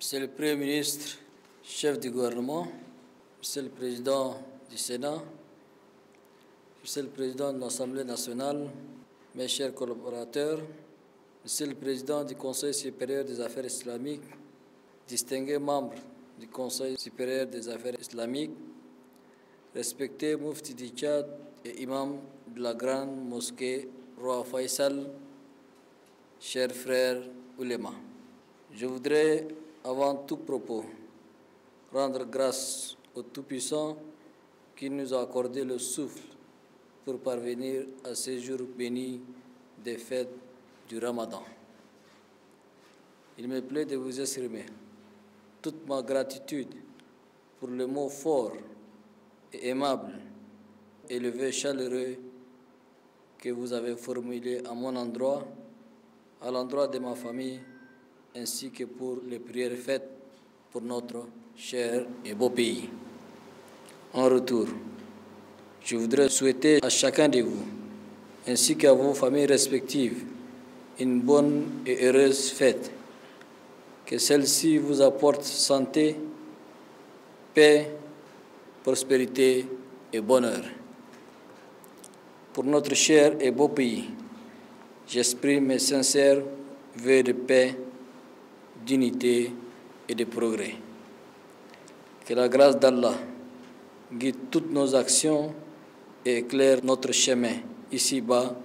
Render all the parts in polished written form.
Monsieur le Premier ministre, chef du gouvernement, Monsieur le Président du Sénat, Monsieur le Président de l'Assemblée nationale, mes chers collaborateurs, Monsieur le Président du Conseil supérieur des affaires islamiques, distingués membres du Conseil supérieur des affaires islamiques, respectés Mufti du Tchad et imam de la grande mosquée Roi Faisal, chers frères oulémas. Je voudrais, avant tout propos, rendre grâce au Tout-Puissant qui nous a accordé le souffle pour parvenir à ces jours bénis des fêtes du Ramadan. Il me plaît de vous exprimer toute ma gratitude pour le mot fort et aimable et le vœu chaleureux que vous avez formulé à mon endroit, à l'endroit de ma famille, ainsi que pour les prières faites pour notre cher et beau pays. En retour, je voudrais souhaiter à chacun de vous, ainsi qu'à vos familles respectives, une bonne et heureuse fête. Que celle-ci vous apporte santé, paix, prospérité et bonheur. Pour notre cher et beau pays, j'exprime mes sincères vœux de paix, d'unité et de progrès. Que la grâce d'Allah guide toutes nos actions et éclaire notre chemin ici-bas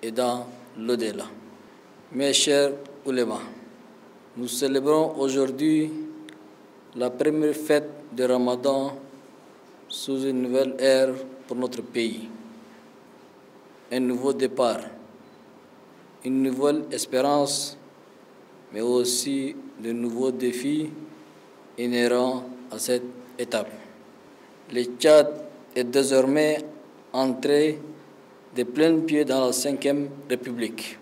et dans l'au-delà. Mes chers oulémas, nous célébrons aujourd'hui la première fête de Ramadan sous une nouvelle ère pour notre pays. Un nouveau départ, une nouvelle espérance, mais aussi de nouveaux défis inhérents à cette étape. Le Tchad est désormais entré de plein pied dans la 5e République.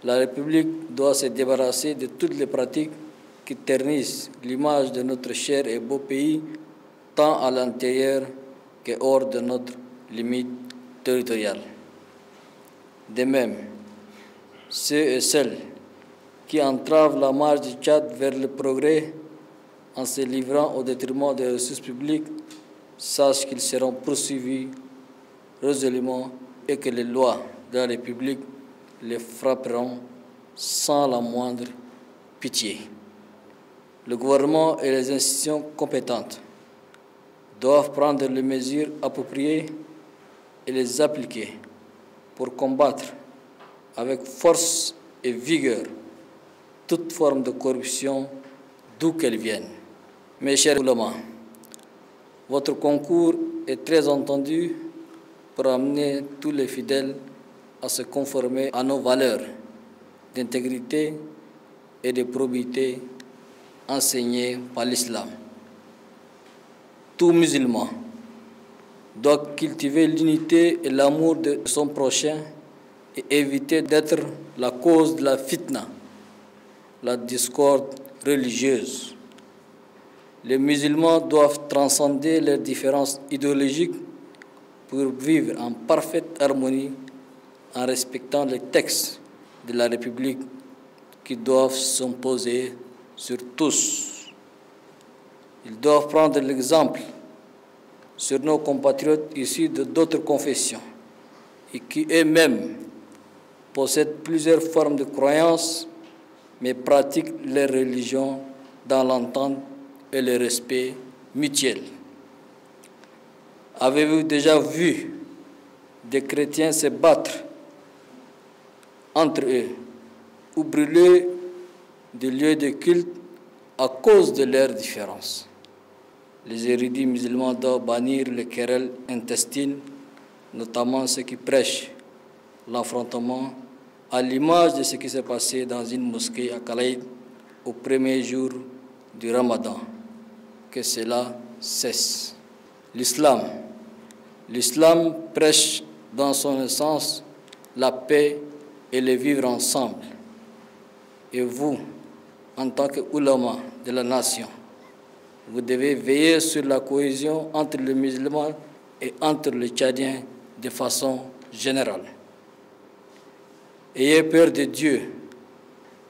La République doit se débarrasser de toutes les pratiques qui ternissent l'image de notre cher et beau pays, tant à l'intérieur que hors de notre limite territoriale. De même, ceux et celles qui entravent la marche du Tchad vers le progrès en se livrant au détriment des ressources publiques, sachent qu'ils seront poursuivis résolument et que les lois de la République les frapperont sans la moindre pitié. Le gouvernement et les institutions compétentes doivent prendre les mesures appropriées et les appliquer pour combattre avec force et vigueur toute forme de corruption, d'où qu'elle vienne. Mes chers oulémas, votre concours est très entendu pour amener tous les fidèles à se conformer à nos valeurs d'intégrité et de probité enseignées par l'islam. Tout musulman doit cultiver l'unité et l'amour de son prochain et éviter d'être la cause de la fitna, la discorde religieuse. Les musulmans doivent transcender leurs différences idéologiques pour vivre en parfaite harmonie en respectant les textes de la République qui doivent s'imposer sur tous. Ils doivent prendre l'exemple sur nos compatriotes issus de d'autres confessions et qui eux-mêmes possèdent plusieurs formes de croyances mais pratiquent leur religion dans l'entente et le respect mutuel. Avez-vous déjà vu des chrétiens se battre entre eux ou brûler des lieux de culte à cause de leurs différences? Les érudits musulmans doivent bannir les querelles intestines, notamment ceux qui prêchent l'affrontement, à l'image de ce qui s'est passé dans une mosquée à Kalaïd au premier jour du Ramadan. Que cela cesse. L'islam prêche dans son essence la paix et le vivre ensemble. Et vous, en tant que ulama de la nation, vous devez veiller sur la cohésion entre les musulmans et entre les Tchadiens de façon générale. Ayez peur de Dieu,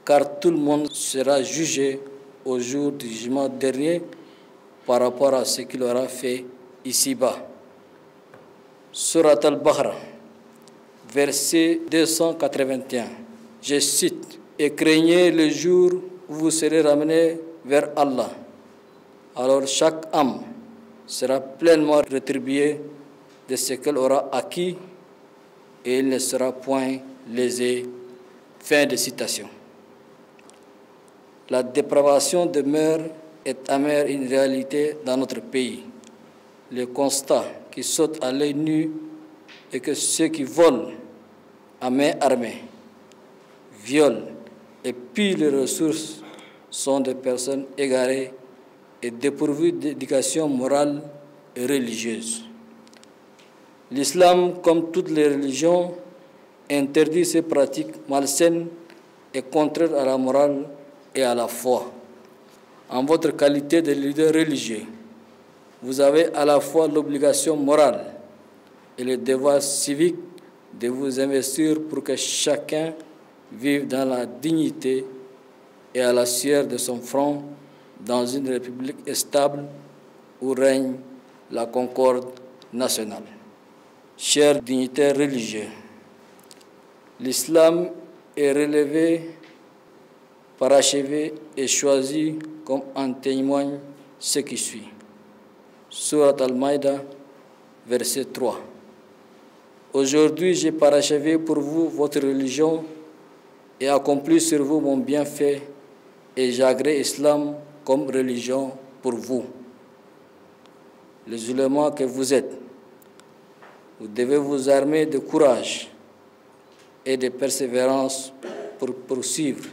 car tout le monde sera jugé au jour du jugement dernier par rapport à ce qu'il aura fait ici-bas. Surat al-Baqarah, verset 281, je cite, « Et craignez le jour où vous serez ramenés vers Allah. Alors chaque âme sera pleinement rétribuée de ce qu'elle aura acquis et il ne sera point lésé. » Fin de citation. La dépravation demeure et amère une réalité dans notre pays. Le constat qui saute à l'œil nu est que ceux qui volent à main armée, violent et pillent les ressources sont des personnes égarées et dépourvues d'éducation morale et religieuse. L'islam, comme toutes les religions, interdit ces pratiques malsaines et contraires à la morale et à la foi. En votre qualité de leader religieux, vous avez à la fois l'obligation morale et le devoir civique de vous investir pour que chacun vive dans la dignité et à la sueur de son front dans une république stable où règne la concorde nationale. Chers dignitaires religieux, l'islam est relevé, parachevé et choisi comme en témoigne ce qui suit. Surat al-Maïda, verset 3. Aujourd'hui, j'ai parachevé pour vous votre religion et accompli sur vous mon bienfait et j'agrée l'islam comme religion pour vous. Les ulémas que vous êtes, vous devez vous armer de courage et de persévérance pour poursuivre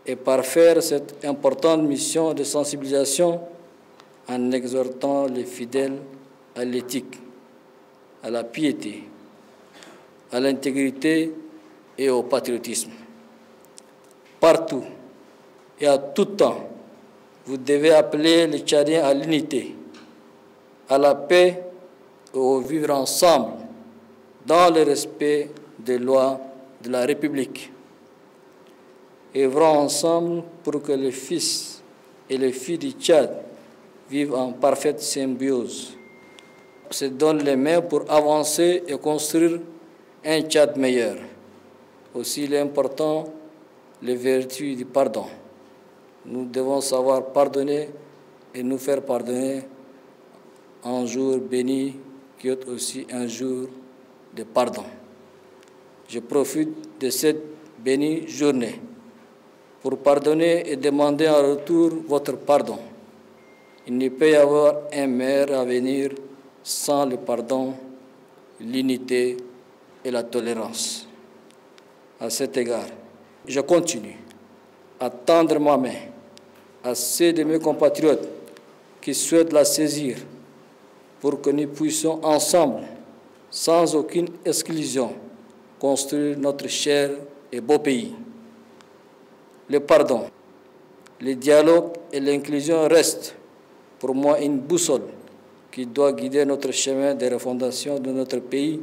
et parfaire cette importante mission de sensibilisation en exhortant les fidèles à l'éthique, à la piété, à l'intégrité et au patriotisme. Partout et à tout temps, vous devez appeler les Tchadiens à l'unité, à la paix et au vivre ensemble dans le respect des lois de la République. Œuvrons ensemble pour que les fils et les filles du Tchad vivent en parfaite symbiose, se donnent les mains pour avancer et construire un Tchad meilleur. Aussi, il est important les vertus du pardon. Nous devons savoir pardonner et nous faire pardonner un jour béni qui est aussi un jour de pardon. Je profite de cette bénie journée pour pardonner et demander en retour votre pardon. Il ne peut y avoir un meilleur avenir sans le pardon, l'unité et la tolérance. À cet égard, je continue à tendre ma main à ceux de mes compatriotes qui souhaitent la saisir pour que nous puissions ensemble, sans aucune exclusion, construire notre cher et beau pays. Le pardon, le dialogue et l'inclusion restent pour moi une boussole qui doit guider notre chemin de refondation de notre pays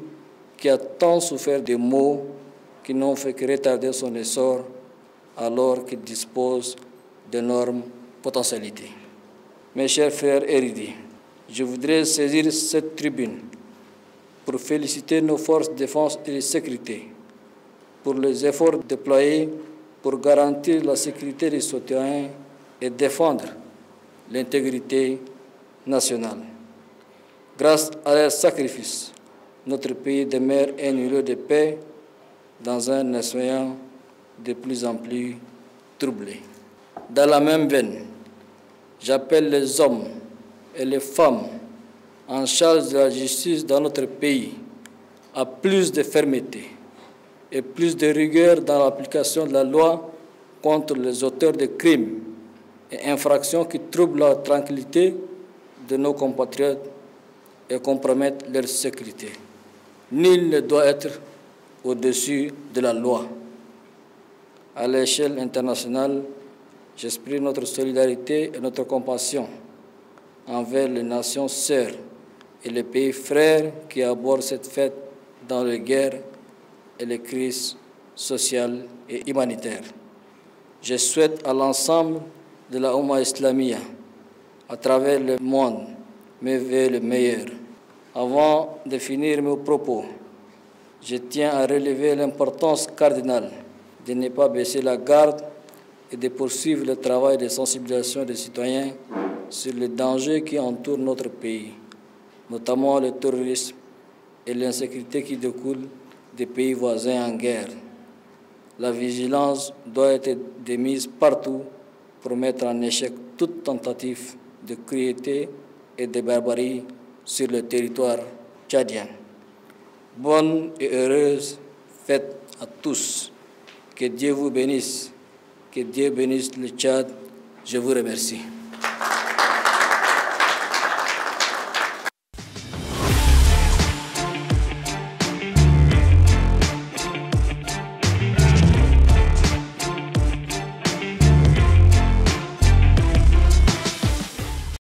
qui a tant souffert de maux qui n'ont fait que retarder son essor alors qu'il dispose d'énormes potentialités. Mes chers frères érudits, je voudrais saisir cette tribune pour féliciter nos forces de défense et de sécurité pour les efforts déployés pour garantir la sécurité des citoyens et défendre l'intégrité nationale. Grâce à leurs sacrifices, notre pays demeure un lieu de paix dans un océan de plus en plus troublé. Dans la même veine, j'appelle les hommes et les femmes en charge de la justice dans notre pays à plus de fermeté et plus de rigueur dans l'application de la loi contre les auteurs de crimes et infractions qui troublent la tranquillité de nos compatriotes et compromettent leur sécurité. Nul ne doit être au-dessus de la loi. À l'échelle internationale, j'exprime notre solidarité et notre compassion envers les nations sœurs et les pays frères qui abordent cette fête dans les guerres et les crises sociales et humanitaires. Je souhaite à l'ensemble de la Oumma Islamia à travers le monde me veut le meilleur. Avant de finir mes propos, je tiens à relever l'importance cardinale de ne pas baisser la garde et de poursuivre le travail de sensibilisation des citoyens sur les dangers qui entourent notre pays, notamment le terrorisme et l'insécurité qui découlent des pays voisins en guerre. La vigilance doit être de mise partout pour mettre en échec toute tentative de cruauté et de barbarie sur le territoire tchadien. Bonne et heureuse fête à tous. Que Dieu vous bénisse. Que Dieu bénisse le Tchad. Je vous remercie.